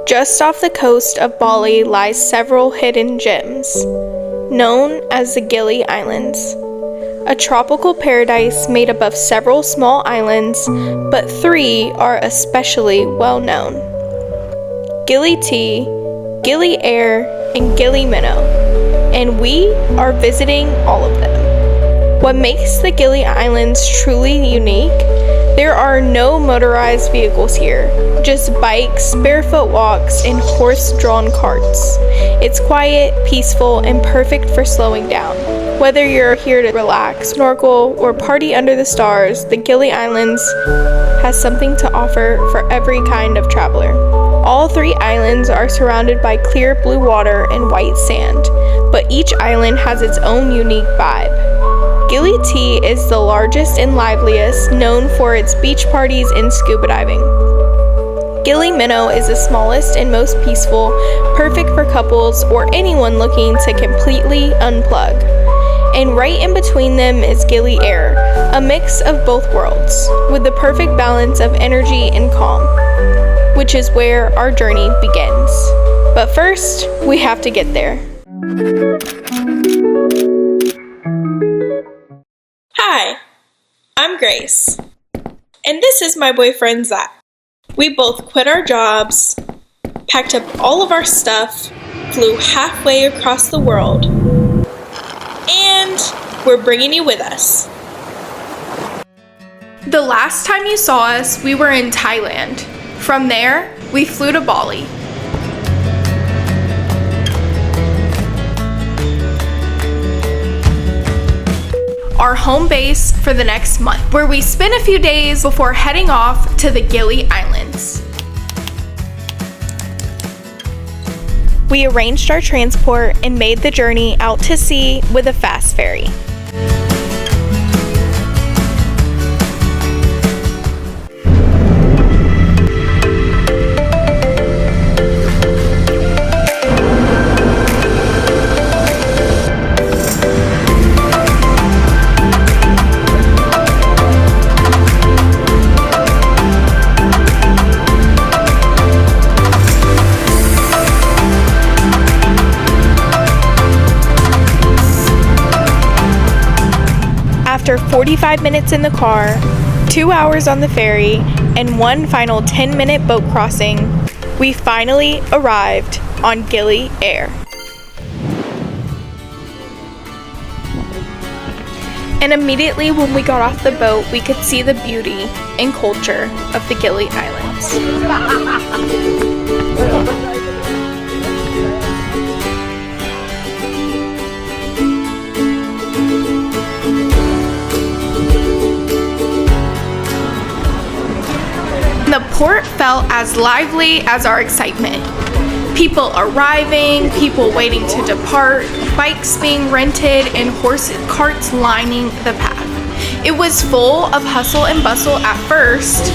Just off the coast of Bali lies several hidden gems, known as the Gili Islands. A tropical paradise made up of several small islands, but 3 are especially well known: Gili Tea, Gili Air, and Gili Meno, and we are visiting all of them. What makes the Gili Islands truly unique? There are no motorized vehicles here, just bikes, barefoot walks, and horse-drawn carts. It's quiet, peaceful, and perfect for slowing down. Whether you're here to relax, snorkel, or party under the stars, the Gili Islands has something to offer for every kind of traveler. All 3 islands are surrounded by clear blue water and white sand, but each island has its own unique vibe. Gili Tea is the largest and liveliest, known for its beach parties and scuba diving. Gili Meno is the smallest and most peaceful, perfect for couples or anyone looking to completely unplug. And right in between them is Gili Air, a mix of both worlds, with the perfect balance of energy and calm, which is where our journey begins. But first, we have to get there. Hi, I'm Grace, and this is my boyfriend Zipp. We both quit our jobs, packed up all of our stuff, flew halfway across the world, and we're bringing you with us. The last time you saw us, we were in Thailand. From there, we flew to Bali. Our home base for the next month, where we spent a few days before heading off to the Gili Islands. We arranged our transport and made the journey out to sea with a fast ferry. After 45 minutes in the car, 2 hours on the ferry, and one final 10-minute boat crossing, we finally arrived on Gili Air. And immediately when we got off the boat, we could see the beauty and culture of the Gili Islands. The port felt as lively as our excitement. People arriving, people waiting to depart, bikes being rented, and horse carts lining the path. It was full of hustle and bustle at first,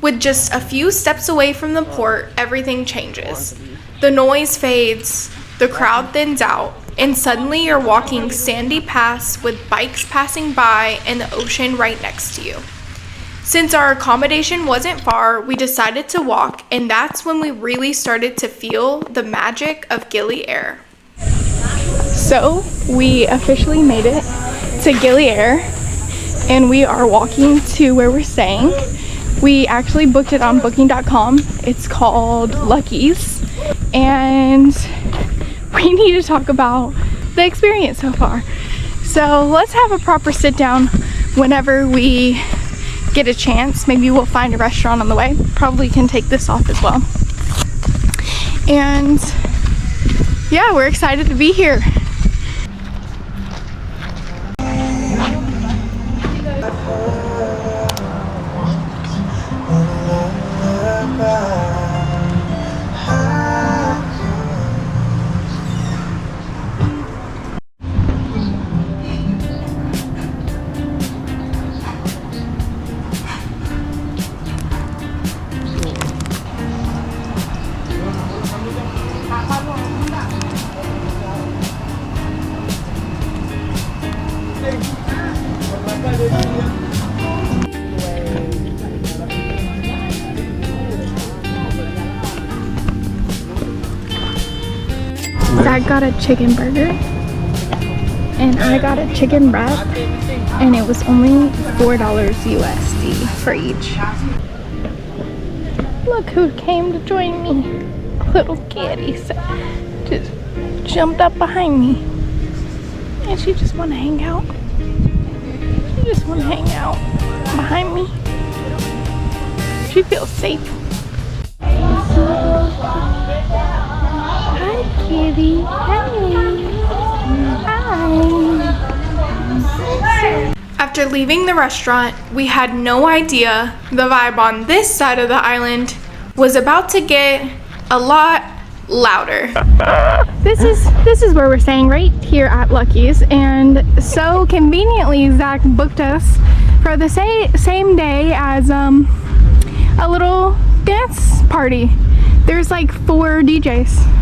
with just a few steps away from the port, everything changes. The noise fades, the crowd thins out, and suddenly you're walking sandy paths with bikes passing by and the ocean right next to you. Since our accommodation wasn't far, we decided to walk, and that's when we really started to feel the magic of Gili Air. So we officially made it to Gili Air, and we are walking to where we're staying. We actually booked it on booking.com. It's called Lucky's, and we need to talk about the experience so far. So let's have a proper sit down whenever we get a chance. Maybe we'll find a restaurant on the way. Probably can take this off as well. And yeah, we're excited to be here. Zach got a chicken burger and I got a chicken wrap, and it was only $4 USD for each. Look who came to join me. Little kitty just jumped up behind me, and she just want to hang out. She just want to hang out behind me. She feels safe. Hi, kitty. Hi. After leaving the restaurant, we had no idea the vibe on this side of the island was about to get a lot louder. This is where we're staying, right here at Lucky's, and so conveniently Zach booked us for the same day as a little dance party. There's like 4 DJs.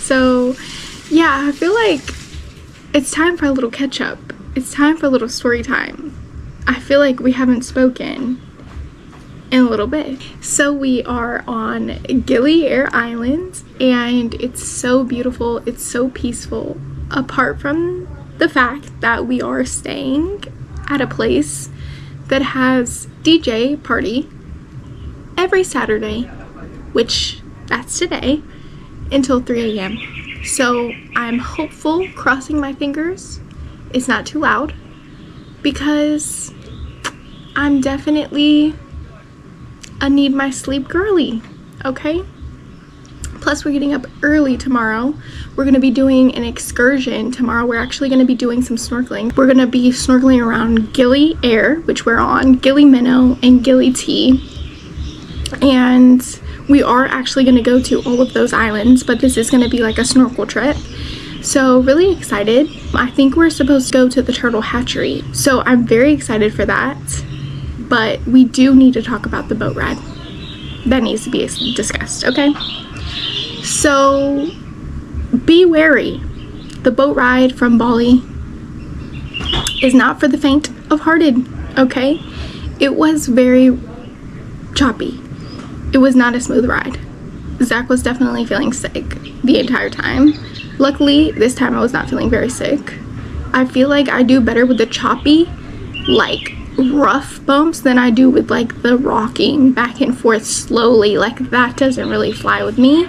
So yeah, I feel like it's time for a little catch up. It's time for a little story time. I feel like we haven't spoken in a little bit. So we are on Gili Air Islands, and it's so beautiful. It's so peaceful. Apart from the fact that we are staying at a place that has DJ party every Saturday, which that's today, until 3 a.m. So I'm hopeful, crossing my fingers, it's not too loud, because I'm definitely a need my sleep girly, okay? Plus we're getting up early tomorrow. We're gonna be doing an excursion tomorrow. We're actually gonna be doing some snorkeling. We're gonna be snorkeling around Gili Air, which we're on, Gili Meno, and Gili T. And we are actually going to go to all of those islands, but this is going to be like a snorkel trip. So really excited. I think we're supposed to go to the turtle hatchery, so I'm very excited for that. But we do need to talk about the boat ride. That needs to be discussed, okay? So be wary. The boat ride from Bali is not for the faint of hearted, okay? It was very choppy. It was not a smooth ride. Zach was definitely feeling sick the entire time. Luckily, this time I was not feeling very sick. I feel like I do better with the choppy, like rough bumps than I do with like the rocking back and forth slowly. Like that doesn't really fly with me.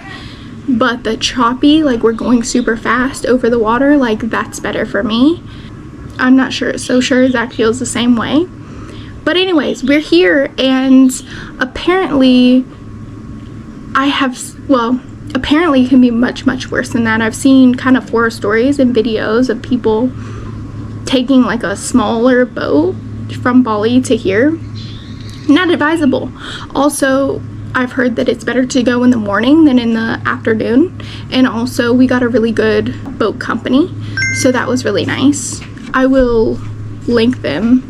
But the choppy, like we're going super fast over the water, like that's better for me. I'm not sure, so sure Zach feels the same way. But anyways, we're here, and apparently apparently it can be much worse than that. I've seen kind of horror stories and videos of people taking like a smaller boat from Bali to here. Not advisable. Also, I've heard that it's better to go in the morning than in the afternoon, and also we got a really good boat company, so that was really nice. I will link them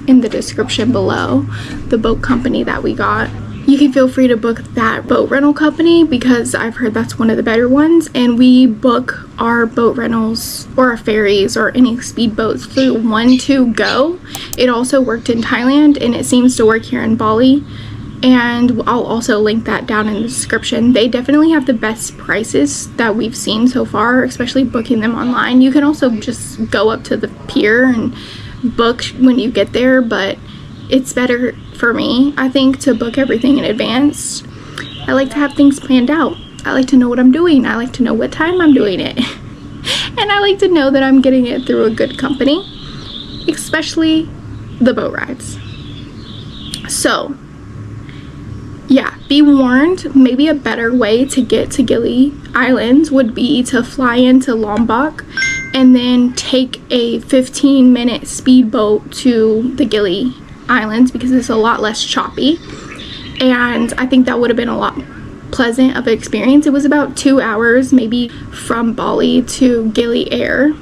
in the description below, the boat company that we got. You can feel free to book that boat rental company, because I've heard that's one of the better ones, and we book our boat rentals or our ferries or any speedboats through One2Go. It also worked in Thailand, and it seems to work here in Bali, and I'll also link that down in the description. They definitely have the best prices that we've seen so far, especially booking them online. You can also just go up to the pier and book when you get there, but it's better for me, I think, to book everything in advance. I like to have things planned out. I like to know what I'm doing. I like to know what time I'm doing it. And I like to know that I'm getting it through a good company, especially the boat rides. So yeah, be warned, maybe a better way to get to Gili Islands would be to fly into Lombok and then take a 15-minute speedboat to the Gili Islands, because it's a lot less choppy, and I think that would have been a lot pleasant of an experience. It was about 2 hours maybe from Bali to Gili Air,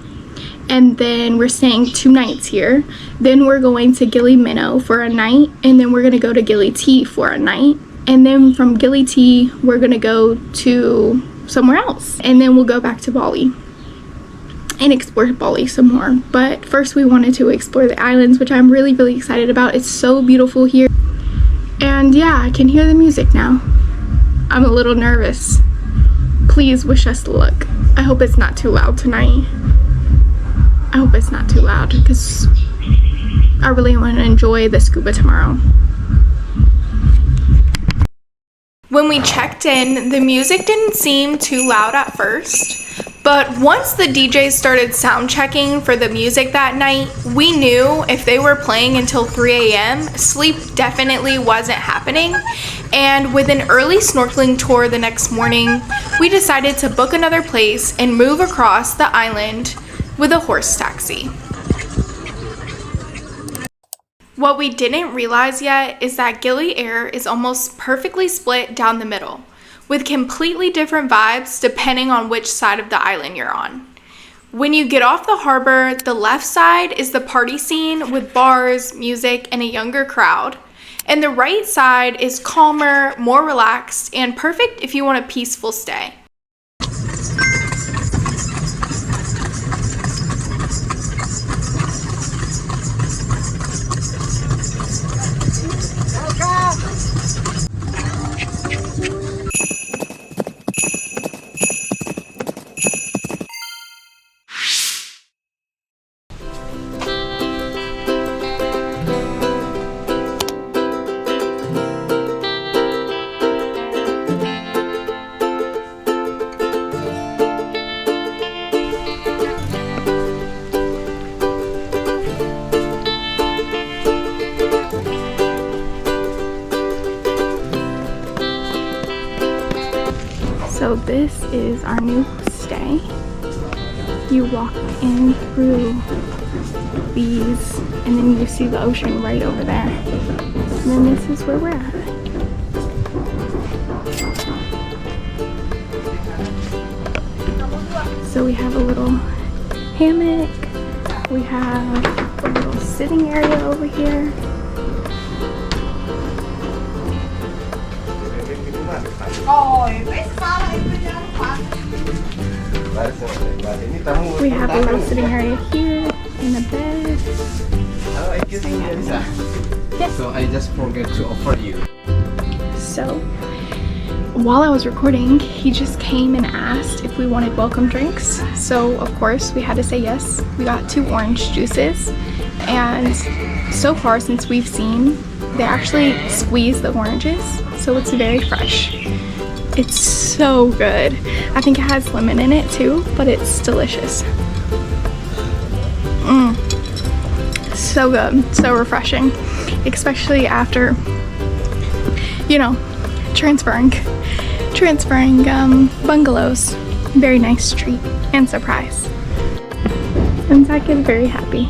and then we're staying 2 nights here. Then we're going to Gili Meno for a night, and then we're gonna go to Gili T for a night, and then from Gili T we're gonna go to somewhere else, and then we'll go back to Bali and explore Bali some more. But first we wanted to explore the islands, which I'm really excited about. It's so beautiful here. And yeah, I can hear the music now. I'm a little nervous. Please wish us luck. I hope it's not too loud tonight. I hope it's not too loud, because I really want to enjoy the scuba tomorrow. When we checked in, the music didn't seem too loud at first, but once the DJs started sound checking for the music that night, we knew if they were playing until 3 a.m., sleep definitely wasn't happening. And with an early snorkeling tour the next morning, we decided to book another place and move across the island with a horse taxi. What we didn't realize yet is that Gili Air is almost perfectly split down the middle, with completely different vibes depending on which side of the island you're on. When you get off the harbor, the left side is the party scene with bars, music, and a younger crowd. And the right side is calmer, more relaxed, and perfect if you want a peaceful stay. So this is our new stay. You walk in through these, and then you see the ocean right over there. And then this is where we're at. So we have a little hammock. We have a little sitting area over here. We have a little sitting area here and a bed. Yes. So I just forget to offer you. So while I was recording, he just came and asked if we wanted welcome drinks. So of course we had to say yes. We got 2 orange juices, and so far since we've seen, they actually squeeze the oranges, so it's very fresh. It's so good. I think it has lemon in it too, but it's delicious. So good, so refreshing, especially after, you know, transferring bungalows. Very nice treat and surprise. And Zach is very happy.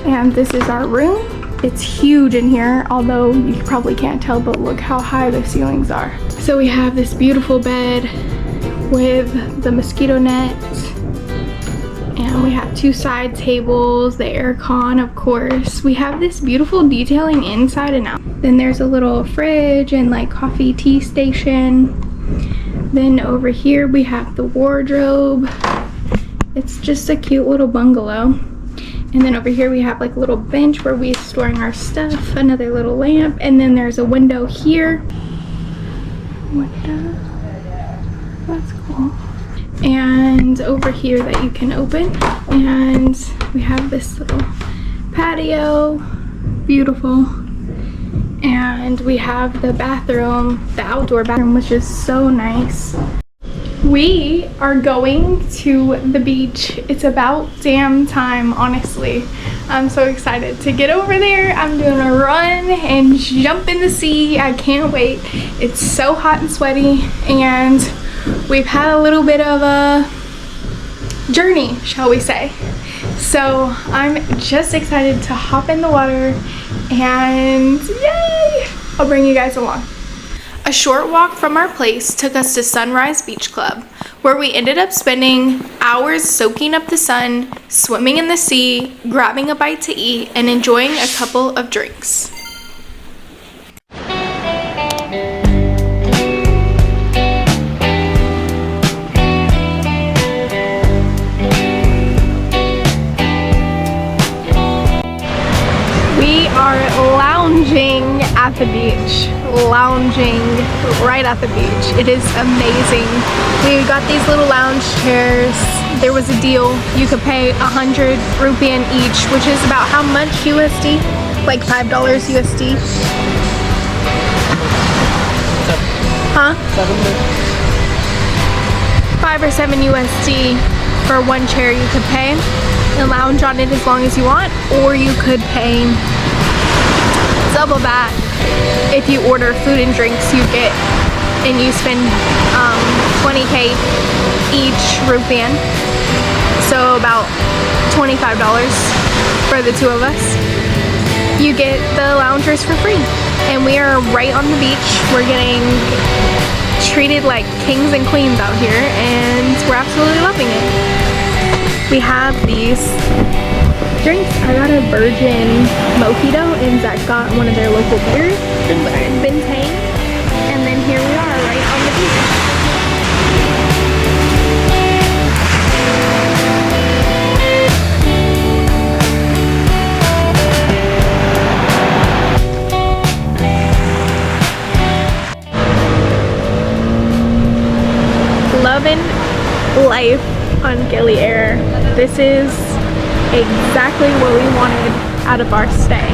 And this is our room. It's huge in here, although you probably can't tell, but look how high the ceilings are. So we have this beautiful bed with the mosquito net, and we have 2 side tables, the air con, of course. We have this beautiful detailing inside and out. Then there's a little fridge and like coffee tea station. Then over here we have the wardrobe. It's just a cute little bungalow. And then over here we have like a little bench where we're storing our stuff, another little lamp, and then there's a window here. Window. That's cool. And over here that you can open, and we have this little patio, beautiful. And we have the bathroom, the outdoor bathroom, which is so nice. We are going to the beach. It's about damn time, honestly. I'm so excited to get over there. I'm doing a run and jump in the sea. I can't wait. It's so hot and sweaty, and we've had a little bit of a journey, shall we say. So I'm just excited to hop in the water, and yay! I'll bring you guys along. A short walk from our place took us to Sunrise Beach Club, where we ended up spending hours soaking up the sun, swimming in the sea, grabbing a bite to eat, and enjoying a couple of drinks. We are lounging at the beach. Lounging right at the beach. It is amazing. We got these little lounge chairs. There was a deal. You could pay 100 rupiah each, which is about how much USD? Like $5 USD? Huh? 5 or 7 USD for one chair you could pay and lounge on it as long as you want, or you could pay double that if you order food and drinks. You get and you spend 20k each rupiah, so about $25 for the two of us. You get the loungers for free, and we are right on the beach. We're getting treated like kings and queens out here, and we're absolutely loving it. We have these drinks. I got a virgin mojito, and Zach got one of their local beers, Bintang. And then here we are, right on the beach. Loving life on Gili Air. This is exactly what we wanted out of our stay.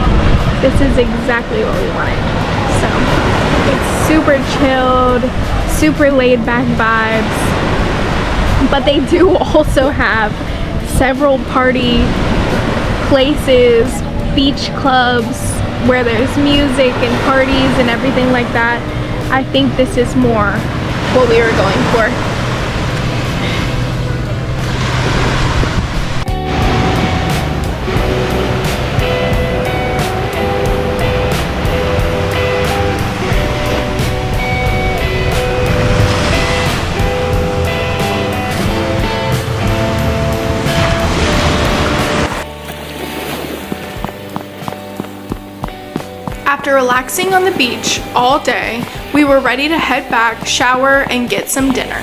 This is exactly what we wanted. So it's super chilled, super laid back vibes, but they do also have several party places, beach clubs where there's music and parties and everything like that. I think this is more what we were going for. After relaxing on the beach all day, we were ready to head back, shower, and get some dinner.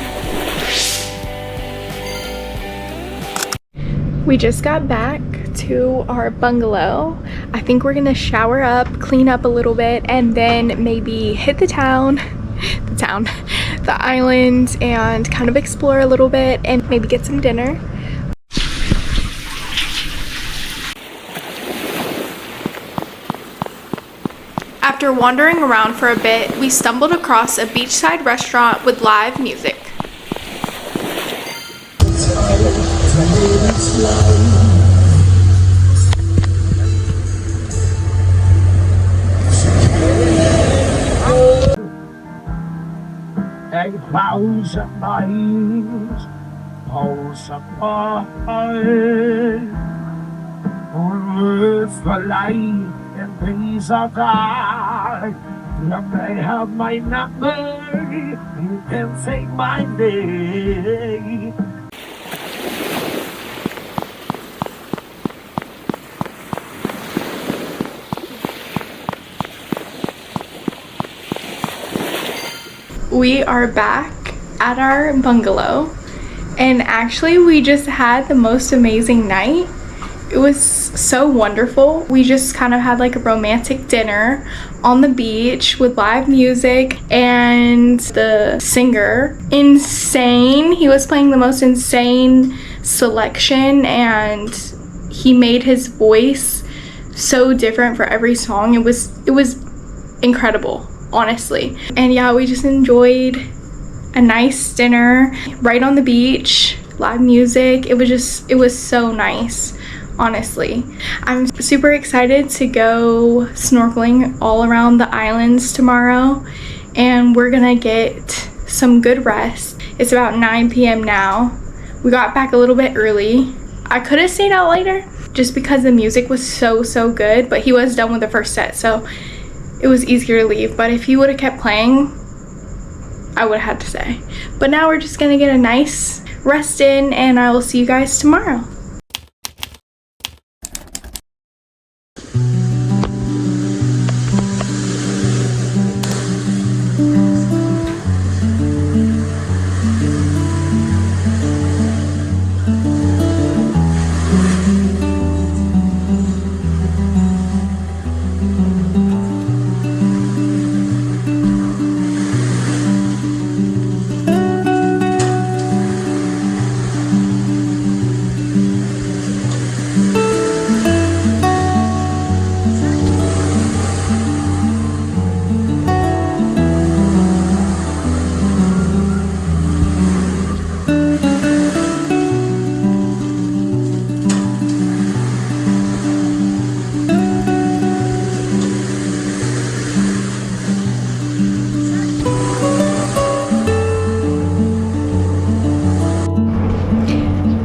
We just got back to our bungalow. I think we're gonna shower up, clean up a little bit, and then maybe hit the island, and kind of explore a little bit and maybe get some dinner. After wandering around for a bit, we stumbled across a beachside restaurant with live music. And things are God. You may have my number, you can take my name. We are back at our bungalow, and actually we just had the most amazing night. It was so wonderful. We just kind of had like a romantic dinner on the beach with live music, and the singer, insane. He was playing the most insane selection, and he made his voice so different for every song. It was incredible, honestly. And yeah, we just enjoyed a nice dinner right on the beach, live music. It was so nice, honestly. I'm super excited to go snorkeling all around the islands tomorrow, and we're gonna get some good rest. It's about 9 p.m. now. We got back a little bit early. I could have stayed out later just because the music was so good, but he was done with the first set, so it was easier to leave. But if he would have kept playing, I would have had to stay. But now we're just gonna get a nice rest in, and I will see you guys tomorrow.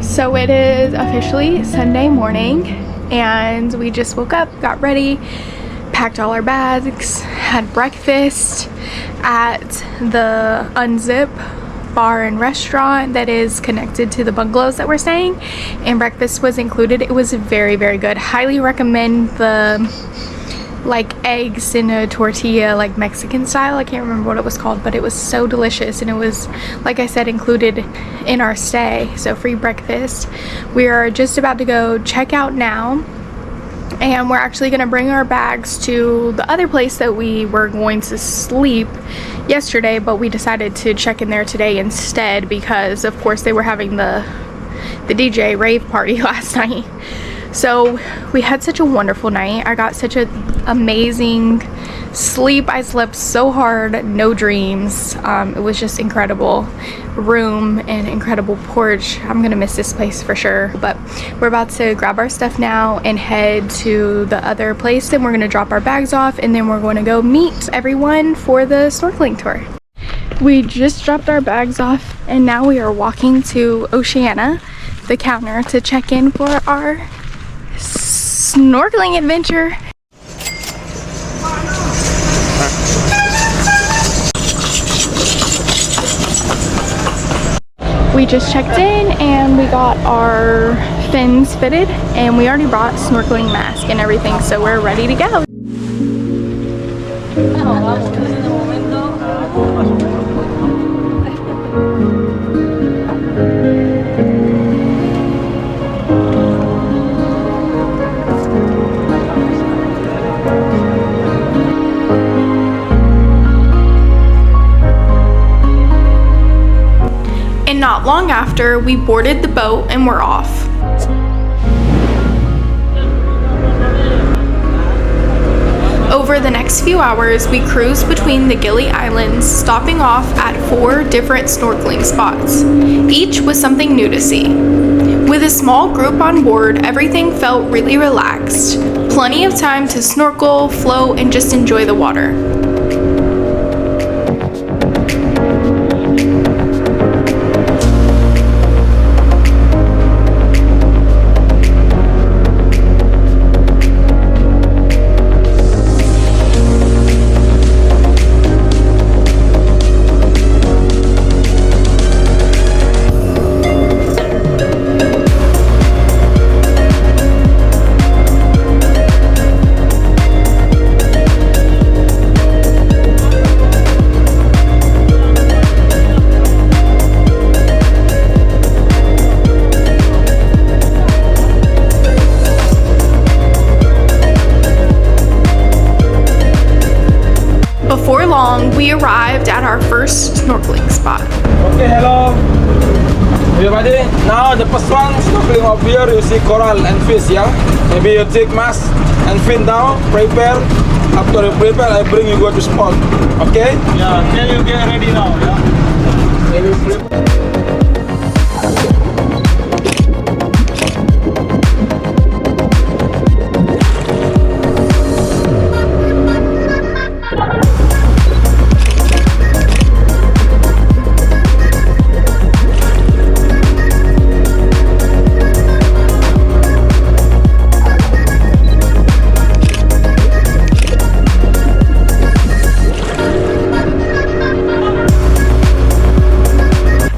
So it is officially Sunday morning, and we just woke up, got ready, packed all our bags, had breakfast at the Unzipp bar and restaurant that is connected to the bungalows that we're staying, and breakfast was included. It was very good. Highly recommend the like eggs in a tortilla, like Mexican style. I can't remember what it was called, but it was so delicious, and it was, like I said, included in our stay, so free breakfast. We are just about to go check out now, and we're actually going to bring our bags to the other place that we were going to sleep yesterday, but we decided to check in there today instead because of course they were having the DJ rave party last night. So we had such a wonderful night. I got such an amazing sleep. I slept so hard, no dreams. It was just incredible room and incredible porch. I'm gonna miss this place for sure. But we're about to grab our stuff now and head to the other place, and we're gonna drop our bags off, and then we're going to go meet everyone for the snorkeling tour. We just dropped our bags off, and now we are walking to Oceana, the counter, to check in for our snorkeling adventure. We just checked in and we got our fins fitted, and we already brought snorkeling mask and everything, so we're ready to go. And not long after, we boarded the boat and we're off. Over the next few hours, we cruised between the Gili Islands, stopping off at 4 different snorkeling spots, each with something new to see. With a small group on board, everything felt really relaxed. Plenty of time to snorkel, float, and just enjoy the water. Before long, we arrived at our first snorkeling spot. Okay, hello everybody. Now the first one, snorkeling up here, you see coral and fish, yeah? Maybe you take mask and fin down, prepare After you prepare, I bring you go to spot. Okay? Yeah, can you get ready now? Yeah. I will prepare.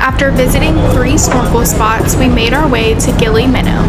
After visiting 3 snorkel spots, we made our way to Gili, Meno.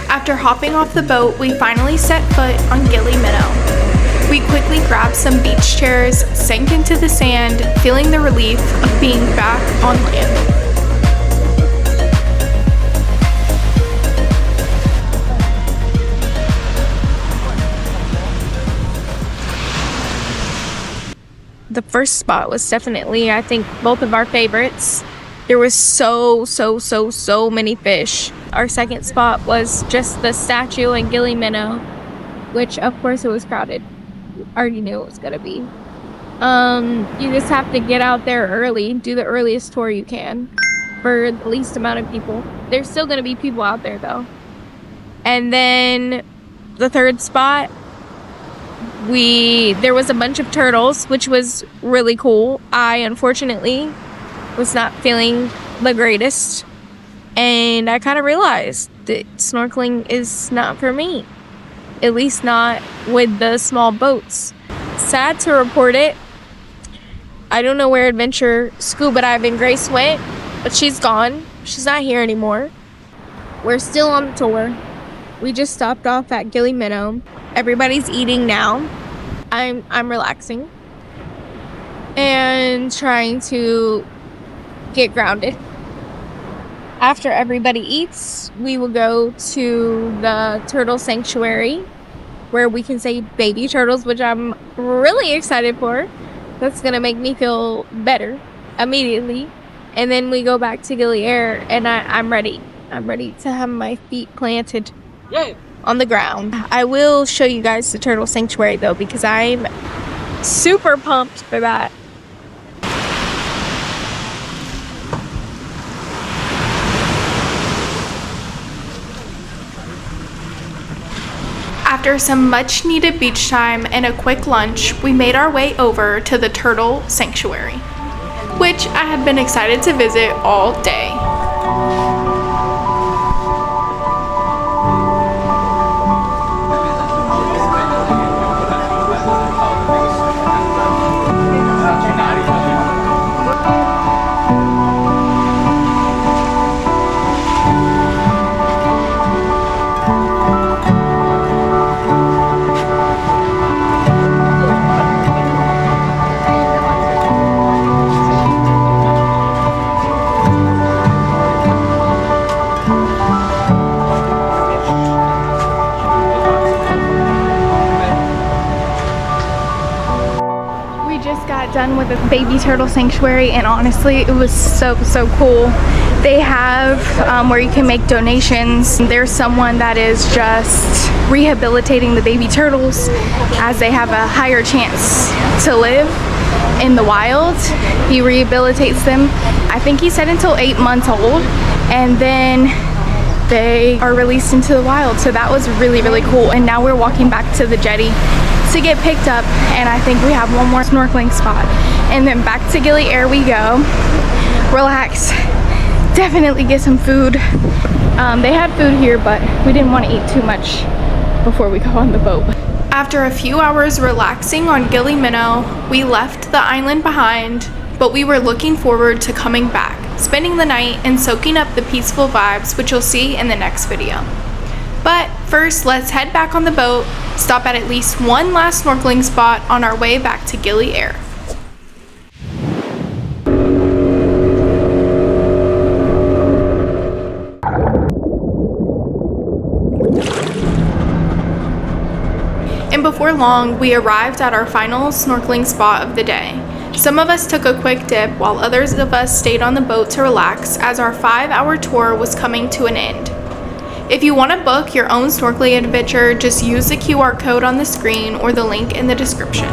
After hopping off the boat, we finally set foot on Gili, Meno. We quickly grabbed some beach chairs, sank into the sand, feeling the relief of being back on land. The first spot was definitely, I think, both of our favorites. There was so many fish. Our second spot was just the statue in Gili, Meno, which of course it was crowded. Already knew it was gonna be. You just have to get out there early, do the earliest tour you can for the least amount of people. There's still gonna be people out there though. And then the third spot, there was a bunch of turtles, which was really cool. I unfortunately was not feeling the greatest, and I kind of realized that snorkeling is not for me, at least not with the small boats. Sad to report it, I don't know where Adventure Scuba Diving Grace went, but she's gone. She's not here anymore. We're still on the tour. We just stopped off at Gili, Meno. Everybody's eating now. I'm relaxing and trying to get grounded. After everybody eats, we will go to the turtle sanctuary where we can see baby turtles, which I'm really excited for. That's gonna make me feel better immediately. And then we go back to Gili Air, and I'm ready. I'm ready to have my feet planted on the ground. I will show you guys the turtle sanctuary though, because I'm super pumped for that. After some much needed beach time and a quick lunch, we made our way over to the turtle sanctuary, which I had been excited to visit all day. Done with the baby turtle sanctuary, and honestly it was so cool. They have where you can make donations. There's someone that is just rehabilitating the baby turtles as they have a higher chance to live in the wild. He rehabilitates them, I think he said until 8 months old, and then they are released into the wild. So that was really cool. And now we're walking back to the jetty to get picked up, and I think we have one more snorkeling spot, and then back to Gili Air we go. Relax, definitely get some food, They had food here, but we didn't want to eat too much before we go on the boat. After a few hours relaxing on Gili Meno, we left the island behind, but we were looking forward to coming back, spending the night and soaking up the peaceful vibes, which you'll see in the next video. But first, let's head back on the boat, stop at least one last snorkeling spot on our way back to Gili Air. And before long, we arrived at our final snorkeling spot of the day. Some of us took a quick dip while others of us stayed on the boat to relax as our 5-hour tour was coming to an end. If you want to book your own snorkeling adventure, just use the QR code on the screen or the link in the description.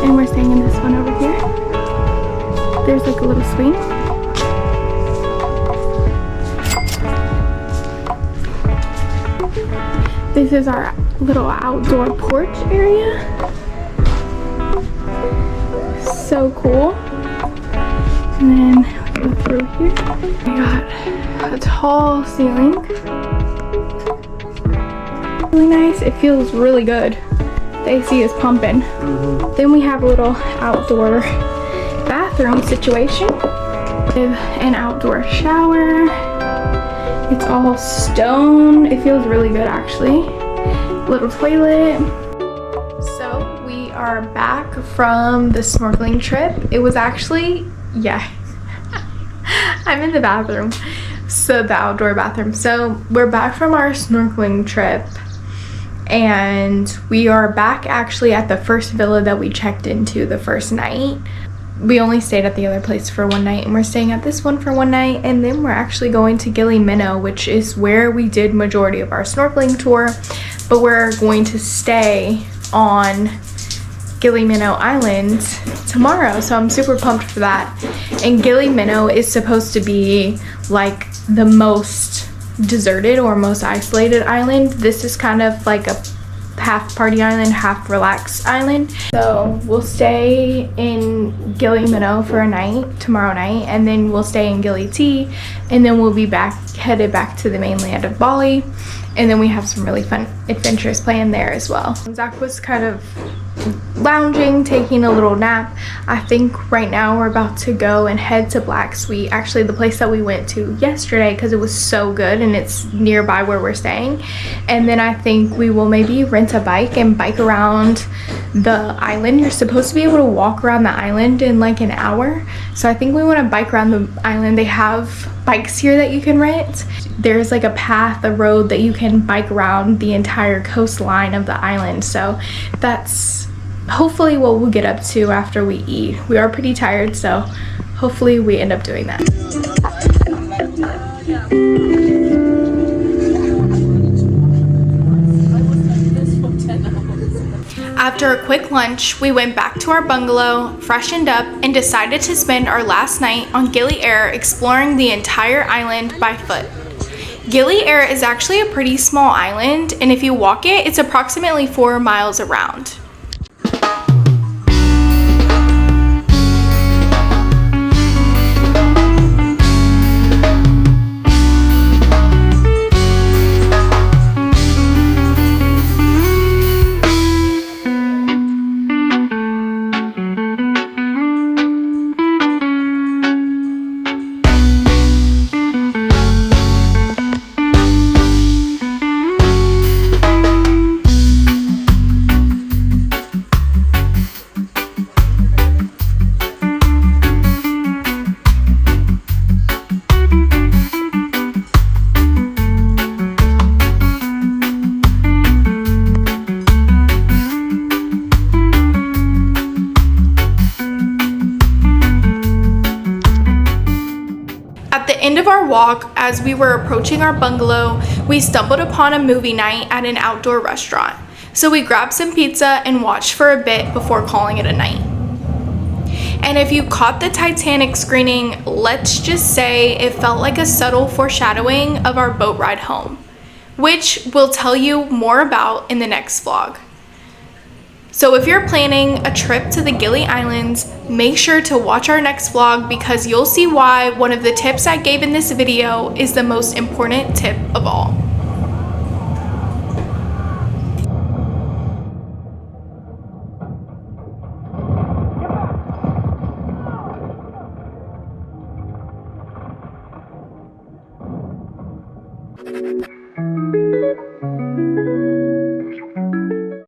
And we're staying in this one over here. There's like a little swing. This is our little outdoor porch area. So cool. And then we go through here. We got a tall ceiling. Really nice. It feels really good. The AC is pumping. Then we have a little outdoor bathroom situation with an outdoor shower. It's all stone. It feels really good actually. Little toilet. So we are back from the snorkeling trip. It was actually, yeah, I'm in the bathroom. So the outdoor bathroom. So we're back from our snorkeling trip. And we are back actually at the first villa that we checked into the first night. We only stayed at the other place for one night, and we're staying at this one for one night, and then we're actually going to Gili Meno, which is where we did majority of our snorkeling tour, but we're going to stay on Gili Meno Island tomorrow, so I'm super pumped for that. And Gili Meno is supposed to be like the most deserted or most isolated island. This is kind of like a half party island, half relaxed island. So we'll stay in Gili Meno for a night tomorrow night, and then we'll stay in Gili T, and then we'll be headed back to the mainland of Bali, and then we have some really fun adventures planned there as well. Zach was kind of lounging, taking a little nap. I think right now we're about to go and head to Black Suite, actually the place that we went to yesterday because it was so good and it's nearby where we're staying. And then I think we will maybe rent a bike and bike around the island. You're supposed to be able to walk around the island in like an hour, so I think we want to bike around the island. They have bikes here that you can rent. There's like a path, a road that you can bike around the entire coastline of the island. So that's hopefully what we'll get up to after we eat. We are pretty tired, so hopefully we end up doing that. After a quick lunch, we went back to our bungalow, freshened up, and decided to spend our last night on Gili Air exploring the entire island by foot. Gili Air is actually a pretty small island, and if you walk it, it's approximately 4 miles around. walk, as we were approaching our bungalow, we stumbled upon a movie night at an outdoor restaurant. So we grabbed some pizza and watched for a bit before calling it a night. And if you caught the Titanic screening, let's just say it felt like a subtle foreshadowing of our boat ride home, which we'll tell you more about in the next vlog. So if you're planning a trip to the Gili Islands, make sure to watch our next vlog because you'll see why one of the tips I gave in this video is the most important tip of all.